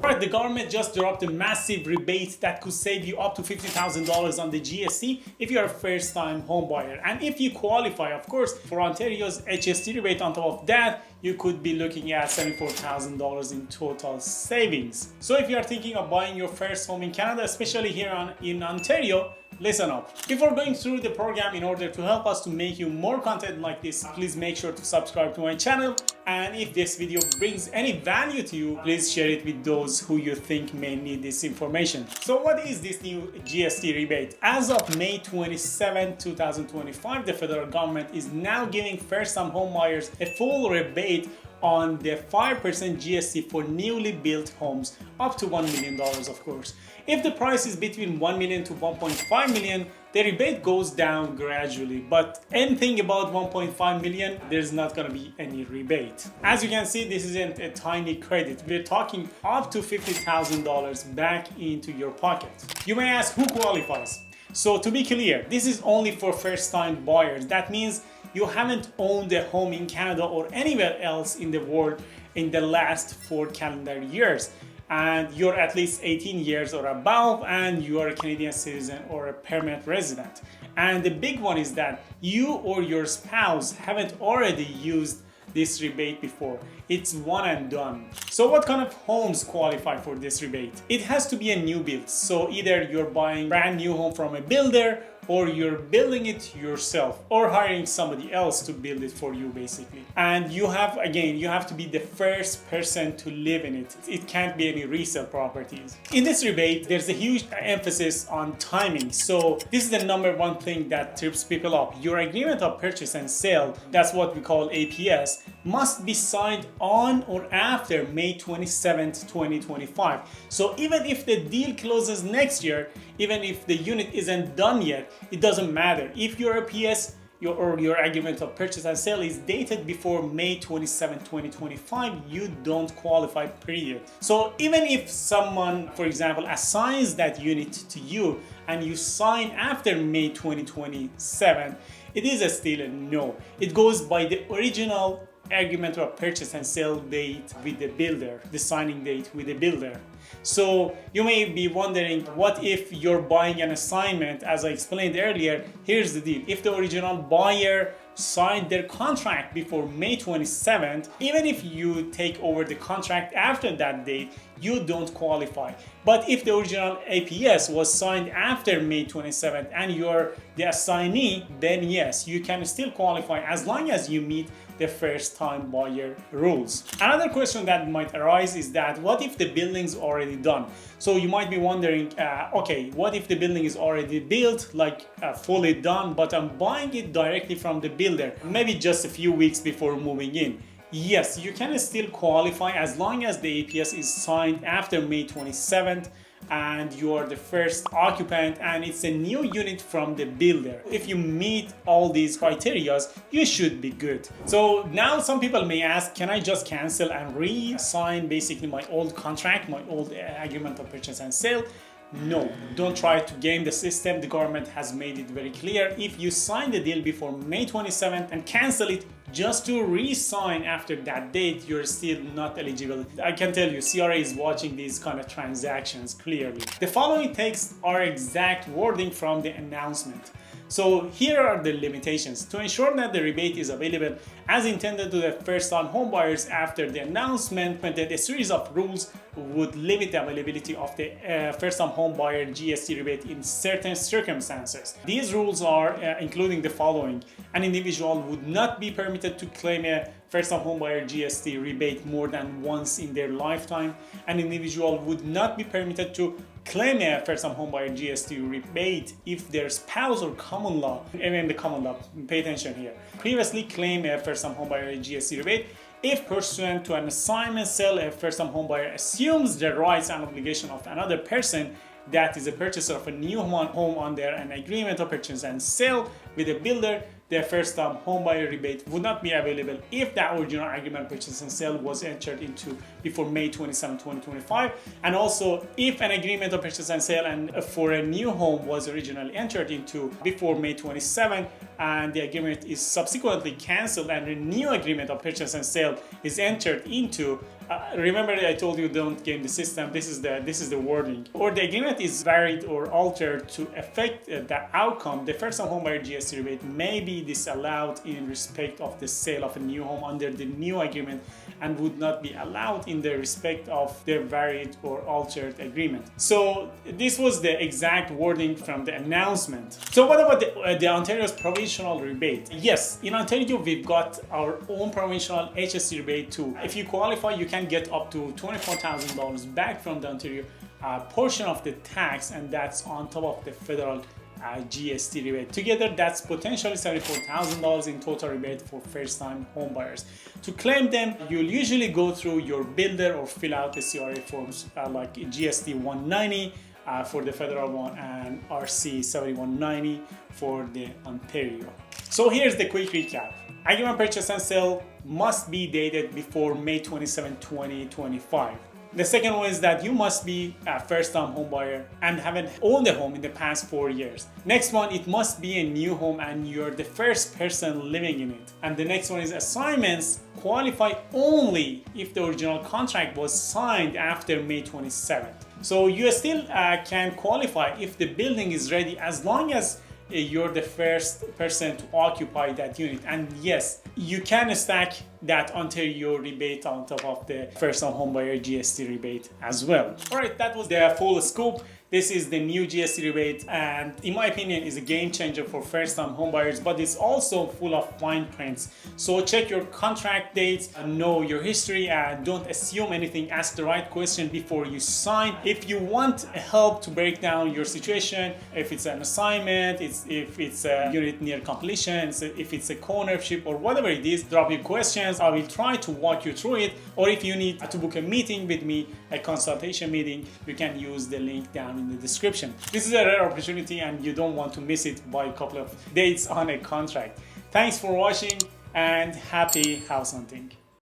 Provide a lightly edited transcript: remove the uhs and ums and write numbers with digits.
Alright, the government just dropped a massive rebate that could save you up to $50,000 on the GST if you're a first-time home buyer. And if you qualify, of course, for Ontario's HST rebate on top of that, you could be looking at $74,000 in total savings. So if you are thinking of buying your first home in Canada, especially here in Ontario, listen up. Before going through the program, in order to help us to make you more content like this, please make sure to subscribe to my channel. And if this video brings any value to you, please share it with those who you think may need this information. So what is this new GST rebate? As of May 27, 2025, the federal government is now giving first-time home buyers a full rebate on the 5% GST for newly built homes up to $1 million, of course. If the price is between $1 million to $1.5 million, the rebate goes down gradually, but anything about $1.5 million, there's not gonna be any rebate. As you can see, this isn't a tiny credit. We're talking up to $50,000 back into your pocket. You may ask, who qualifies? So to be clear, this is only for first-time buyers. That means you haven't owned a home in Canada or anywhere else in the world in the last 4 calendar years, and you're at least 18 years or above, and you are a Canadian citizen or a permanent resident. And the big one is that you or your spouse haven't already used this rebate before. It's one and done. So what kind of homes qualify for this rebate? It has to be a new build. So either you're buying a brand new home from a builder, or you're building it yourself, or hiring somebody else to build it for you, basically. And you have to be the first person to live in it. It can't be any resale properties. In this rebate, there's a huge emphasis on timing. So this is the #1 thing that trips people up. Your agreement of purchase and sale, that's what we call APS, must be signed on or after May 27th, 2025. So even if the deal closes next year, even if the unit isn't done yet, it doesn't matter. If your APS or your agreement of purchase and sale is dated before May 27, 2025, you don't qualify, period. So even if someone, for example, assigns that unit to you and you sign after May 2027, it is still a no. It goes by the original agreement of purchase and sale date with the builder, the signing date with the builder. So you may be wondering, what if you're buying an assignment? As I explained earlier, here's the deal. If the original buyer signed their contract before May 27th, even if you take over the contract after that date, you don't qualify. But if the original APS was signed after May 27th and you're the assignee, then yes, you can still qualify as long as you meet the first-time buyer rules. Another question that might arise is that what if the building's already done? So you might be wondering, okay, what if the building is already built, like fully done, but I'm buying it directly from the builder, maybe just a few weeks before moving in? Yes, you can still qualify as long as the APS is signed after May 27th and you are the first occupant and it's a new unit from the builder. If you meet all these criteria, you should be good. So now some people may ask, can I just cancel and re-sign basically my old contract, my old agreement of purchase and sale? No, don't try to game the system. The government has made it very clear. If you sign the deal before May 27th and cancel it just to re-sign after that date, you're still not eligible. I can tell you, CRA is watching these kind of transactions clearly. The following text are exact wording from the announcement. So here are the limitations. To ensure that the rebate is available as intended to the first-time homebuyers after the announcement, a series of rules would limit the availability of the first-time homebuyer GST rebate in certain circumstances. These rules are including the following. An individual would not be permitted to claim a first-time homebuyer GST rebate more than once in their lifetime. An individual would not be permitted to claim a first-time homebuyer GST rebate if their spouse or common law, even the common law, pay attention here, previously claimed a first-time homebuyer GST rebate if pursuant to an assignment sale, a first-time homebuyer assumes the rights and obligation of another person that is a purchaser of a new home under an agreement of purchase and sale with a builder, the first-time homebuyer rebate would not be available if the original agreement purchase and sale was entered into before May 27, 2025, and also if an agreement of purchase and sale and for a new home was originally entered into before May 27 and the agreement is subsequently cancelled and a new agreement of purchase and sale is entered into remember I told you don't game the system. This is the wording. Or the agreement is varied or altered to affect the outcome. The first-time homebuyer GST rebate may be disallowed in respect of the sale of a new home under the new agreement and would not be allowed in the respect of the varied or altered agreement. So this was the exact wording from the announcement. So what about the Ontario's provincial rebate? Yes, in Ontario we've got our own provincial HST rebate too. If you qualify, you can get up to $24,000 back from the Ontario portion of the tax, and that's on top of the federal GST rebate. Together, that's potentially $74,000 in total rebate for first-time home buyers. To claim them, you'll usually go through your builder or fill out the CRA forms like GST 190 for the federal one and RC 7190 for the Ontario. So here's the quick recap. Agreement purchase and sale must be dated before May 27, 2025. The second one is that you must be a first-time home buyer and haven't owned a home in the past 4 years. Next one, it must be a new home and you're the first person living in it. And the next one is assignments qualify only if the original contract was signed after May 27th. So you still can qualify if the building is ready as long as you're the first person to occupy that unit. And yes, you can stack that Ontario rebate on top of the first-time homebuyer GST rebate as well. All right, that was the full scoop. This is the new GST rebate, and in my opinion is a game changer for first-time homebuyers, but it's also full of fine prints. So check your contract dates, know your history, and don't assume anything. Ask the right question before you sign. If you want help to break down your situation, if it's an assignment, if it's a unit near completion, if it's a co-ownership or whatever it is, drop your questions. I will try to walk you through it. Or if you need to book a meeting with me, a consultation meeting, you can use the link down in the description. This is a rare opportunity and you don't want to miss it by a couple of dates on a contract. Thanks for watching and happy house hunting.